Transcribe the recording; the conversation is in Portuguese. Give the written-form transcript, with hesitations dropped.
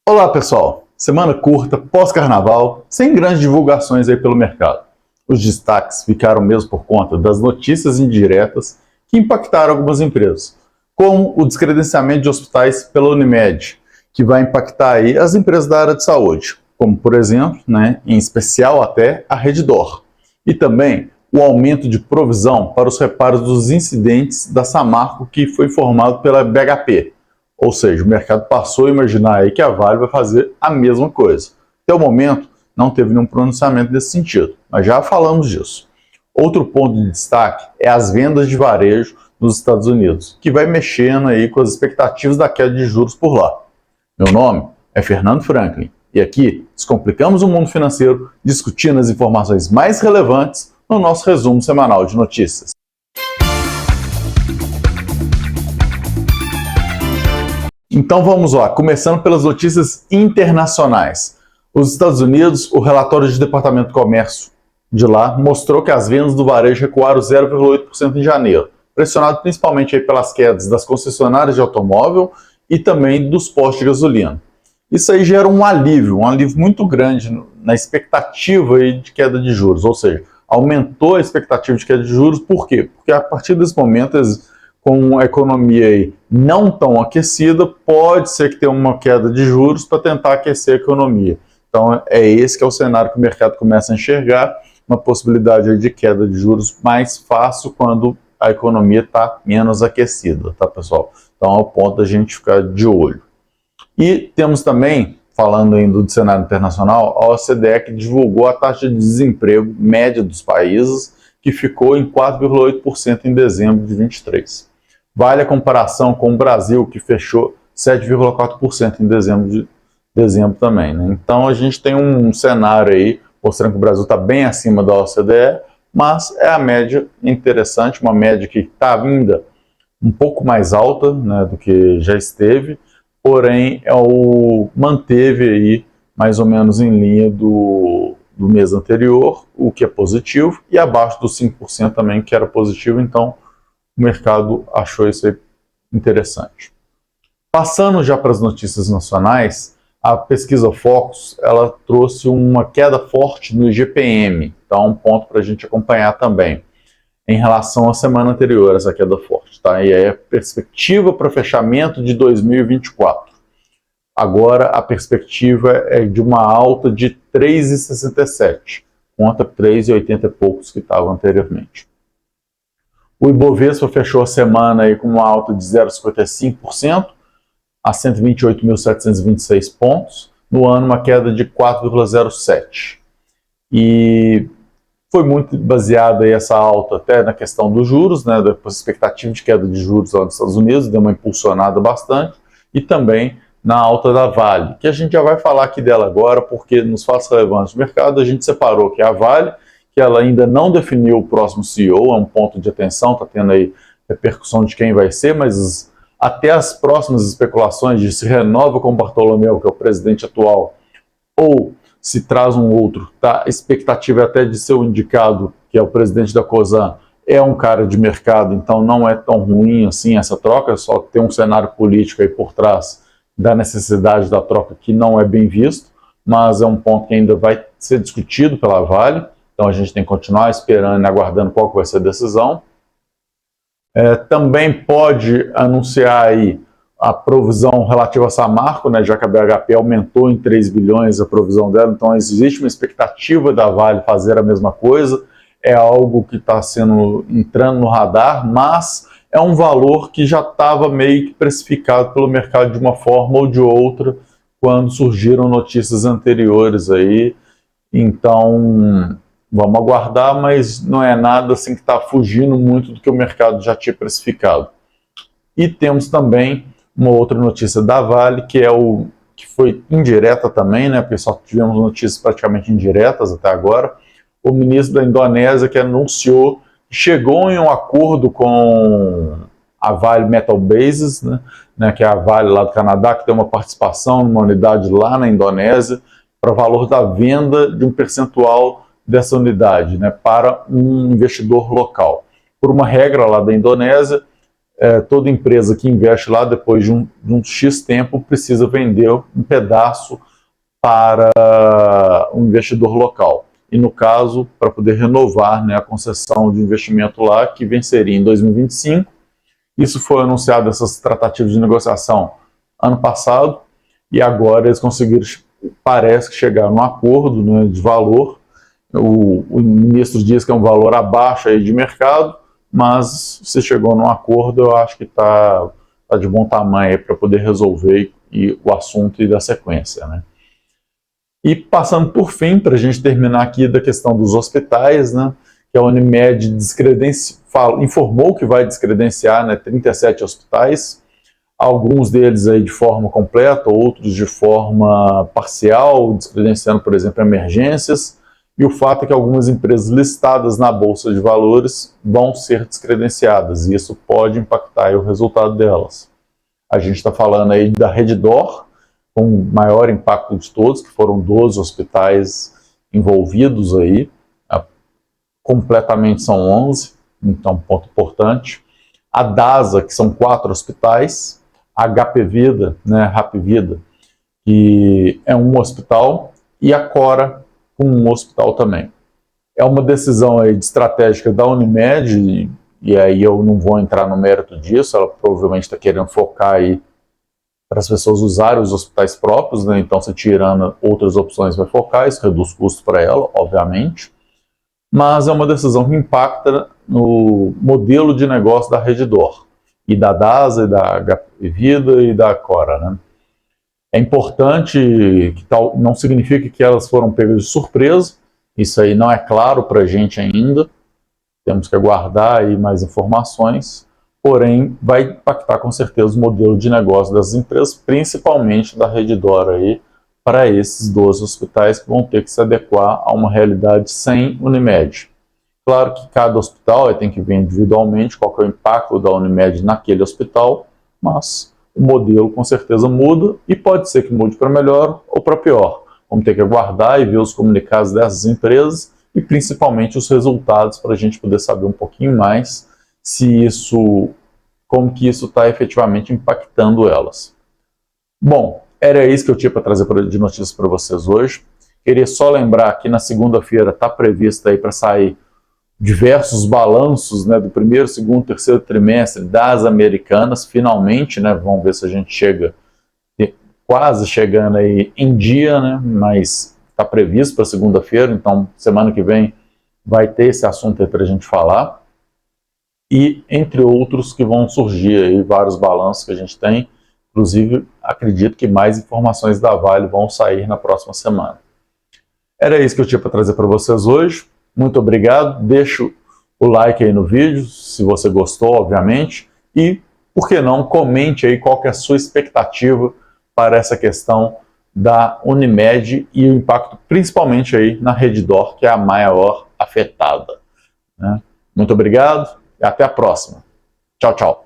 Olá pessoal, semana curta, pós-carnaval, sem grandes divulgações aí pelo mercado. Os destaques ficaram mesmo por conta das notícias indiretas que impactaram algumas empresas, como o descredenciamento de hospitais pela Unimed, que vai impactar aí as empresas da área de saúde, como por exemplo, em especial até a Redditor, e também o aumento de provisão para os reparos dos incidentes da Samarco que foi informado pela BHP. Ou seja, o mercado passou a imaginar aí que a Vale vai fazer a mesma coisa. Até o momento, não teve nenhum pronunciamento nesse sentido, mas já falamos disso. Outro ponto de destaque é as vendas de varejo nos Estados Unidos, que vai mexendo aí com as expectativas da queda de juros por lá. Meu nome é Fernando Franklin e aqui descomplicamos o mundo financeiro discutindo as informações mais relevantes no nosso resumo semanal de notícias. Então vamos lá, começando pelas notícias internacionais. Os Estados Unidos, o relatório do Departamento de Comércio de lá mostrou que as vendas do varejo recuaram 0,8% em janeiro, pressionado principalmente aí pelas quedas das concessionárias de automóvel e também dos postos de gasolina. Isso aí gera um alívio muito grande na expectativa aí de queda de juros, ou seja, aumentou a expectativa de queda de juros. Por quê? Porque a partir desse momento, com a economia aí não tão aquecida, pode ser que tenha uma queda de juros para tentar aquecer a economia. Então é esse que é o cenário que o mercado começa a enxergar, uma possibilidade de queda de juros mais fácil quando a economia está menos aquecida, tá pessoal? Então é o ponto da gente ficar de olho. E temos também, falando ainda do cenário internacional, a OCDE que divulgou a taxa de desemprego média dos países, que ficou em 4,8% em dezembro de 23. Vale a comparação com o Brasil, que fechou 7,4% em dezembro também. Então a gente tem um cenário aí mostrando que o Brasil está bem acima da OCDE, mas é a média interessante, uma média que está ainda um pouco mais alta do que já esteve, porém manteve aí mais ou menos em linha do mês anterior, o que é positivo, e abaixo dos 5% também, que era positivo. Então o mercado achou isso aí interessante. Passando já para as notícias nacionais, a pesquisa Focus ela trouxe uma queda forte no IGPM, então um ponto para a gente acompanhar também, em relação à semana anterior, essa queda forte. Tá? E aí a perspectiva para fechamento de 2024. Agora a perspectiva é de uma alta de 3,67, contra 3,80 e poucos que estavam anteriormente. O Ibovespa fechou a semana aí com uma alta de 0,55% a 128.726 pontos, no ano uma queda de 4,07%. E foi muito baseada aí essa alta até na questão dos juros, da expectativa de queda de juros lá nos Estados Unidos, deu uma impulsionada bastante, e também na alta da Vale, que a gente já vai falar aqui dela agora, porque nos fatos relevantes do mercado a gente separou que é a Vale, que ela ainda não definiu o próximo CEO, é um ponto de atenção, está tendo aí repercussão de quem vai ser, mas até as próximas especulações de se renova com o Bartolomeu, que é o presidente atual, ou se traz um outro, tá? A expectativa é até de ser o indicado, que é o presidente da Cosan, é um cara de mercado, então não é tão ruim assim essa troca, só tem um cenário político aí por trás da necessidade da troca que não é bem visto, mas é um ponto que ainda vai ser discutido pela Vale. Então a gente tem que continuar esperando e aguardando qual que vai ser a decisão. Também pode anunciar aí a provisão relativa a Samarco, já que a BHP aumentou em 3 bilhões a provisão dela, então existe uma expectativa da Vale fazer a mesma coisa, é algo que está entrando no radar, mas é um valor que já estava meio que precificado pelo mercado de uma forma ou de outra, quando surgiram notícias anteriores aí. Então vamos aguardar, mas não é nada assim que está fugindo muito do que o mercado já tinha precificado. E temos também uma outra notícia da Vale, que foi indireta também, porque só tivemos notícias praticamente indiretas até agora. O ministro da Indonésia que anunciou que chegou em um acordo com a Vale Metal Bases, que é a Vale lá do Canadá, que tem uma participação numa unidade lá na Indonésia, para o valor da venda de um percentual dessa unidade, para um investidor local. Por uma regra lá da Indonésia, toda empresa que investe lá, depois de um X tempo, precisa vender um pedaço para um investidor local. E no caso, para poder renovar, né, a concessão de investimento lá, que venceria em 2025. Isso foi anunciado, essas tratativas de negociação, ano passado, e agora eles conseguiram, parece que chegaram num acordo, né, de valor. O ministro diz que é um valor abaixo aí de mercado, mas se chegou num acordo, eu acho que está de bom tamanho para poder resolver o assunto e da sequência, né? E passando por fim, para a gente terminar aqui da questão dos hospitais, né, que a Unimed informou que vai descredenciar, né, 37 hospitais, alguns deles aí de forma completa, outros de forma parcial, descredenciando, por exemplo, emergências, e o fato é que algumas empresas listadas na Bolsa de Valores vão ser descredenciadas, e isso pode impactar aí o resultado delas. A gente está falando aí da Redditor, com o maior impacto de todos, que foram 12 hospitais envolvidos aí, completamente são 11, então ponto importante. A DASA, que são 4 hospitais, a HP Vida, né, Hapvida, que é um hospital, e a Cora, com um hospital também. É uma decisão aí de estratégica da Unimed, e aí eu não vou entrar no mérito disso, ela provavelmente está querendo focar aí para as pessoas usarem os hospitais próprios, né? Então, se tirando outras opções vai focar, isso reduz custo para ela, obviamente, mas é uma decisão que impacta no modelo de negócio da Redditor, e da DASA, e da HP Vida e da Cora, né? É importante que tal, não significa que elas foram pegas de surpresa, isso aí não é claro para a gente ainda, temos que aguardar aí mais informações, porém vai impactar com certeza o modelo de negócio das empresas, principalmente da Redditor aí, para esses 12 hospitais que vão ter que se adequar a uma realidade sem Unimed. Claro que cada hospital tem que ver individualmente qual que é o impacto da Unimed naquele hospital, mas o modelo com certeza muda e pode ser que mude para melhor ou para pior. Vamos ter que aguardar e ver os comunicados dessas empresas e principalmente os resultados para a gente poder saber um pouquinho mais como que isso está efetivamente impactando elas. Bom, era isso que eu tinha para trazer de notícias para vocês hoje. Queria só lembrar que na segunda-feira está previsto aí para sair diversos balanços, né, do primeiro, segundo, terceiro trimestre das americanas, finalmente, né, vamos ver se a gente chega, quase chegando aí em dia, né, mas está previsto para segunda-feira, então semana que vem vai ter esse assunto aí para a gente falar, e entre outros que vão surgir aí, vários balanços que a gente tem, inclusive acredito que mais informações da Vale vão sair na próxima semana. Era isso que eu tinha para trazer para vocês hoje. Muito obrigado, deixa o like aí no vídeo, se você gostou, obviamente, e, por que não, comente aí qual que é a sua expectativa para essa questão da Unimed e o impacto principalmente aí na Redditor, que é a maior afetada, né? Muito obrigado e até a próxima. Tchau, tchau.